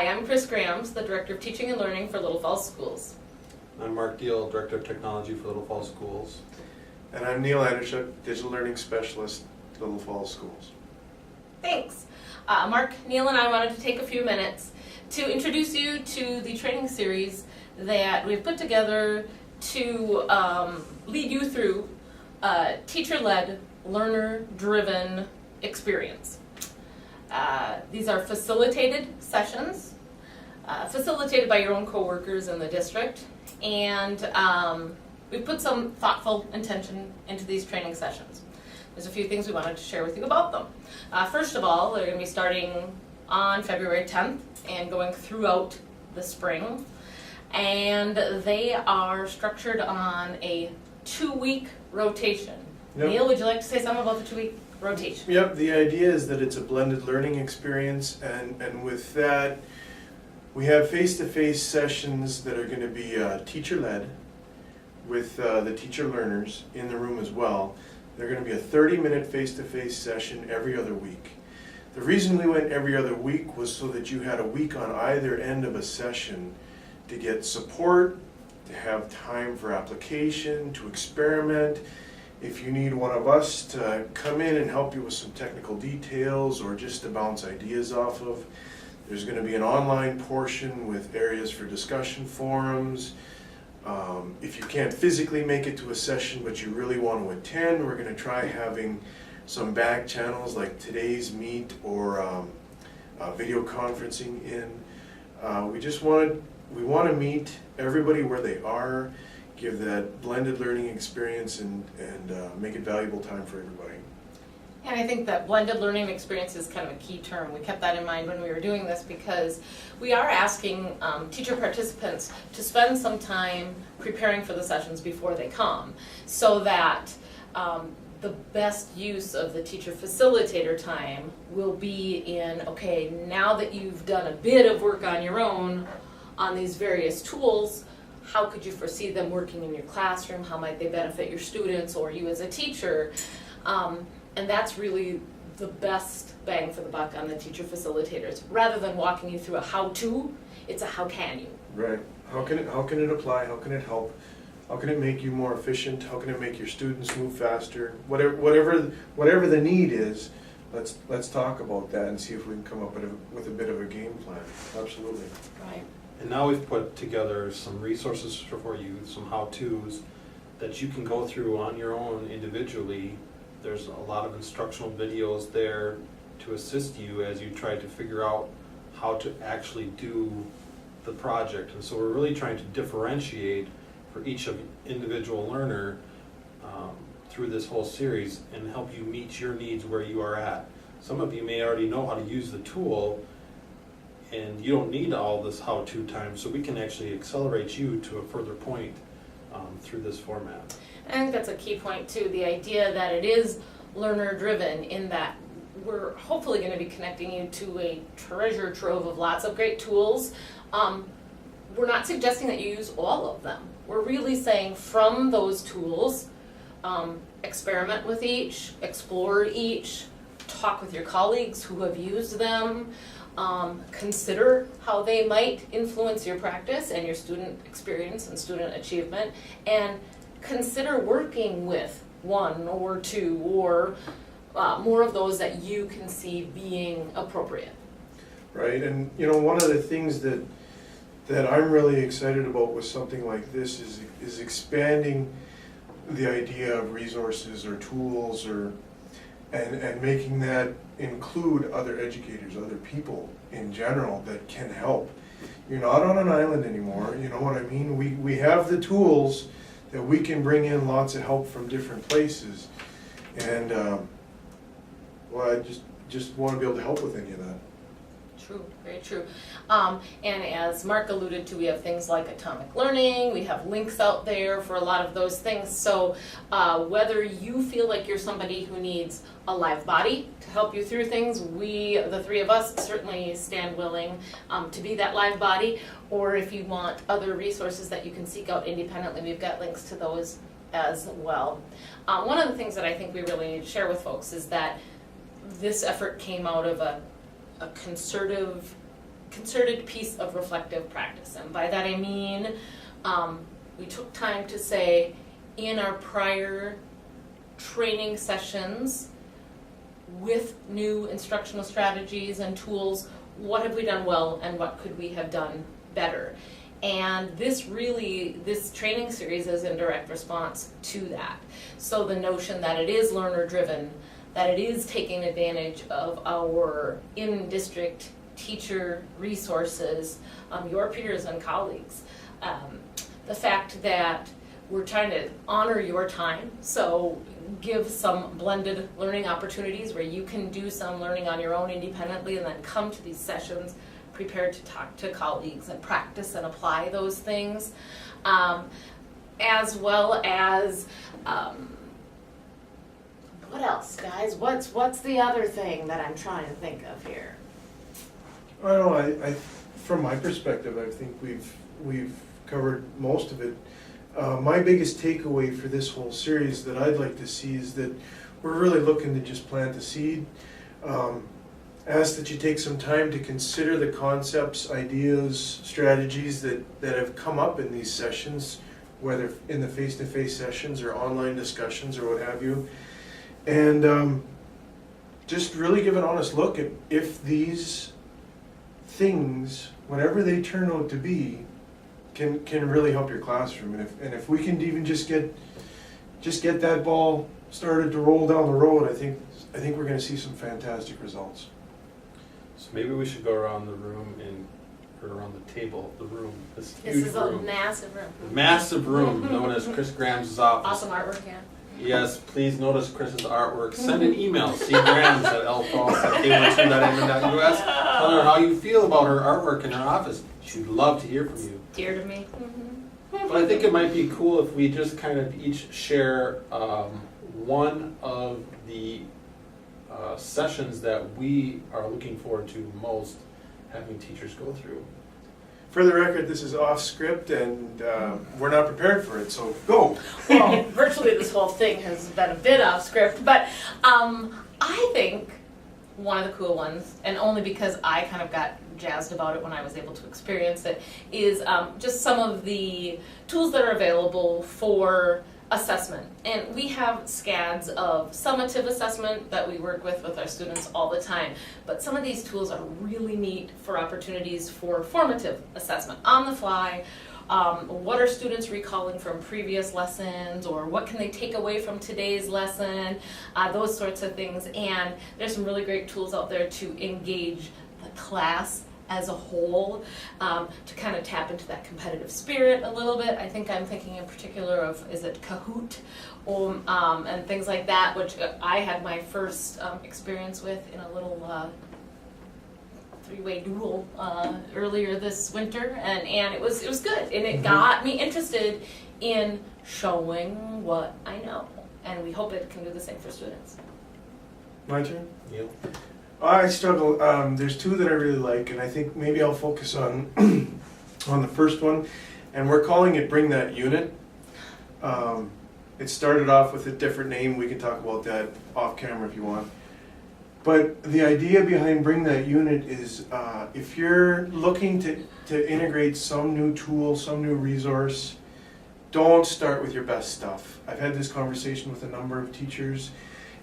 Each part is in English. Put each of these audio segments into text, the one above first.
I'm Chris Grams, the Director of Teaching and Learning for Little Falls Schools. I'm Mark Diehl, Director of Technology for Little Falls Schools. And I'm Diehl and Andruschak, Digital Learning Specialist, Little Falls Schools. Thanks. Mark, Neil, and I wanted to take a few minutes to introduce you to the training series that we've put together to lead you through a teacher-led, learner-driven experience. These are facilitated sessions, facilitated by your own coworkers in the district, and we put some thoughtful intention into these training sessions. There's a few things we wanted to share with you about them. First of all, they're going to be starting on February 10th and going throughout the spring. And they are structured on a 2-week rotation. Yep. Neil, would you like to say something about the 2-week rotation? Yep, the idea is that it's a blended learning experience, and with that, we have face-to-face sessions that are going to be teacher-led with the teacher learners in the room as well. They're going to be a 30-minute face-to-face session every other week. The reason we went every other week was so that you had a week on either end of a session to get support, to have time for application, to experiment. If you need one of us to come in and help you with some technical details or just to bounce ideas off of, there's going to be an online portion with areas for discussion forums. If you can't physically make it to a session but you really want to attend, we're going to try having some back channels like today's Meet or video conferencing in. We want to meet everybody where they are, give that blended learning experience and make it valuable time for everybody. And I think that blended learning experience is kind of a key term. We kept that in mind when we were doing this because we are asking teacher participants to spend some time preparing for the sessions before they come so that the best use of the teacher facilitator time will be in, okay, now that you've done a bit of work on your own on these various tools, how could you foresee them working in your classroom? How might they benefit your students or you as a teacher? And that's really the best bang for the buck on the teacher facilitators. Rather than walking you through a how-to, it's a how can you. Right. How can it apply? How can it help? How can it make you more efficient? How can it make your students move faster? Whatever the need is, let's talk about that and see if we can come up with a bit of a game plan. Absolutely. Right. And now we've put together some resources for you, some how-tos that you can go through on your own individually. There's a lot of instructional videos there to assist you as you try to figure out how to actually do the project. And so we're really trying to differentiate for each individual learner through this whole series and help you meet your needs where you are at. Some of you may already know how to use the tool and you don't need all this how-to time, so we can actually accelerate you to a further point through this format. I think that's a key point too, the idea that it is learner-driven in that we're hopefully going to be connecting you to a treasure trove of lots of great tools. We're not suggesting that you use all of them. We're really saying from those tools, experiment with each, explore each, talk with your colleagues who have used them, consider how they might influence your practice and your student experience and student achievement, and consider working with one or two or more of those that you can see being appropriate. Right, and one of the things that I'm really excited about with something like this is expanding the idea of resources or tools and making that include other educators, other people in general that can help. You're not on an island anymore, you know what I mean? We have the tools that we can bring in lots of help from different places. And I just want to be able to help with any of that. True, very true. And as Mark alluded to, we have things like atomic learning, we have links out there for a lot of those things. So whether you feel like you're somebody who needs a live body to help you through things, we, the three of us, certainly stand willing to be that live body. Or if you want other resources that you can seek out independently, we've got links to those as well. One of the things that I think we really need to share with folks is that this effort came out of a concerted concerted piece of reflective practice. And by that I mean we took time to say, in our prior training sessions with new instructional strategies and tools, what have we done well and what could we have done better? And this training series is in direct response to that. So the notion that it is learner driven, that it is taking advantage of our in-district teacher resources, your peers and colleagues. The fact that we're trying to honor your time, so give some blended learning opportunities where you can do some learning on your own independently and then come to these sessions prepared to talk to colleagues and practice and apply those things, as well as what else, guys? What's the other thing that I'm trying to think of here? I don't know, I from my perspective, I think we've covered most of it. My biggest takeaway for this whole series that I'd like to see is that we're really looking to just plant the seed. Ask that you take some time to consider the concepts, ideas, strategies that have come up in these sessions, whether in the face-to-face sessions or online discussions or what have you. And just really give an honest look at if these things, whatever they turn out to be, can really help your classroom. And if we can even just get that ball started to roll down the road, I think we're going to see some fantastic results. So maybe we should go around the room or around the table, the room, this huge room. This is a massive room. Massive room, known as Chris Graham's office. Awesome artwork, yeah. Yes, please notice Chris's artwork. Send an email, cgrams@lfalls@k12.admin.us. Tell her how you feel about her artwork in her office. She'd love to hear from you. Dear to me. But I think it might be cool if we just kind of each share one of the sessions that we are looking forward to most having teachers go through. For the record, this is off script and we're not prepared for it, so go. Well, virtually this whole thing has been a bit off script, but I think one of the cool ones, and only because I kind of got jazzed about it when I was able to experience it, is just some of the tools that are available for assessment. And we have scads of summative assessment that we work with our students all the time, but some of these tools are really neat for opportunities for formative assessment on the fly. What are students recalling from previous lessons, or what can they take away from today's lesson, those sorts of things. And there's some really great tools out there to engage the class as a whole, to kind of tap into that competitive spirit a little bit. I think I'm thinking in particular of, is it Kahoot, and things like that, which I had my first experience with in a little three-way duel earlier this winter, and it was good, and it got me interested in showing what I know, and we hope it can do the same for students. My turn? Neil? I struggle. There's two that I really like, and I think maybe I'll focus on on the first one, and we're calling it Bring That Unit. It started off with a different name. We can talk about that off camera if you want. But the idea behind Bring That Unit is if you're looking to integrate some new tool, some new resource, don't start with your best stuff. I've had this conversation with a number of teachers,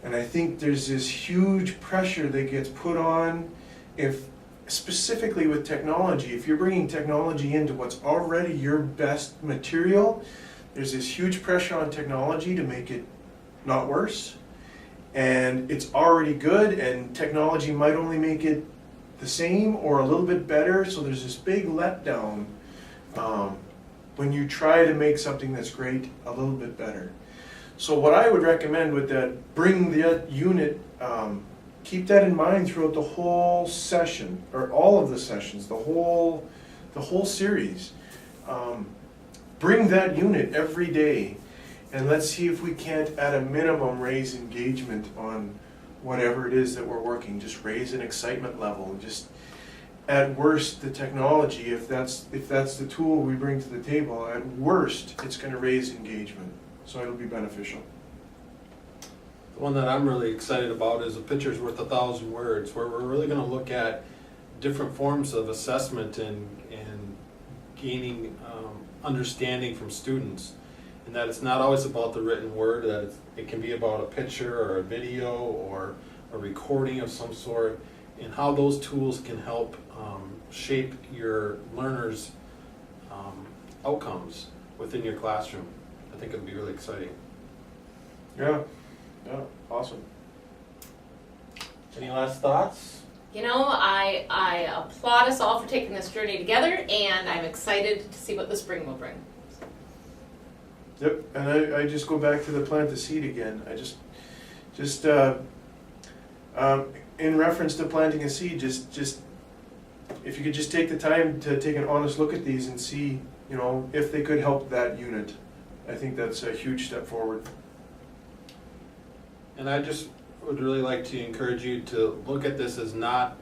and I think there's this huge pressure that gets put on, if specifically with technology, if you're bringing technology into what's already your best material, there's this huge pressure on technology to make it not worse. And it's already good, and technology might only make it the same or a little bit better, so there's this big letdown when you try to make something that's great a little bit better. So what I would recommend with that Bring That Unit, keep that in mind throughout the whole session, or all of the sessions, the whole series. Bring that unit every day, and let's see if we can't, at a minimum, raise engagement on whatever it is that we're working. Just raise an excitement level. Just at worst, the technology, if that's the tool we bring to the table, at worst, it's going to raise engagement. So it'll be beneficial. The one that I'm really excited about is A Picture's Worth 1,000 Words, where we're really going to look at different forms of assessment and gaining understanding from students. And that it's not always about the written word, that it can be about a picture or a video or a recording of some sort, and how those tools can help shape your learners' outcomes within your classroom. I think it'll be really exciting. Yeah, awesome. Any last thoughts? You know, I applaud us all for taking this journey together, and I'm excited to see what the spring will bring. Yep, and I just go back to the plant the seed again. I just in reference to planting a seed, just if you could just take the time to take an honest look at these and see, you know, if they could help that unit. I think that's a huge step forward. And I just would really like to encourage you to look at this as not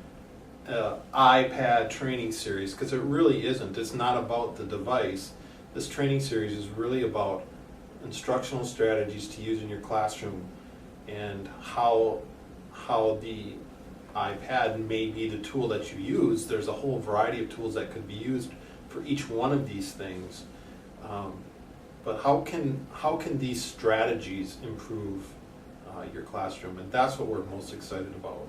an iPad training series, because it really isn't. It's not about the device. This training series is really about instructional strategies to use in your classroom, and how the iPad may be the tool that you use. There's a whole variety of tools that could be used for each one of these things. But how can these strategies improve your classroom? And that's what we're most excited about.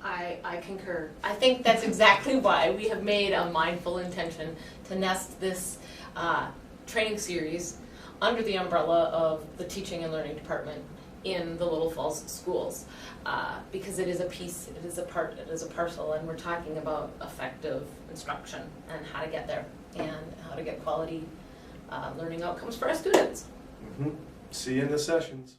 I concur. I think that's exactly why we have made a mindful intention to nest this training series under the umbrella of the Teaching and Learning Department in the Little Falls schools, because it is a piece, it is a part, it is a parcel, and we're talking about effective instruction and how to get there and how to get quality learning outcomes for our students. See you in the sessions.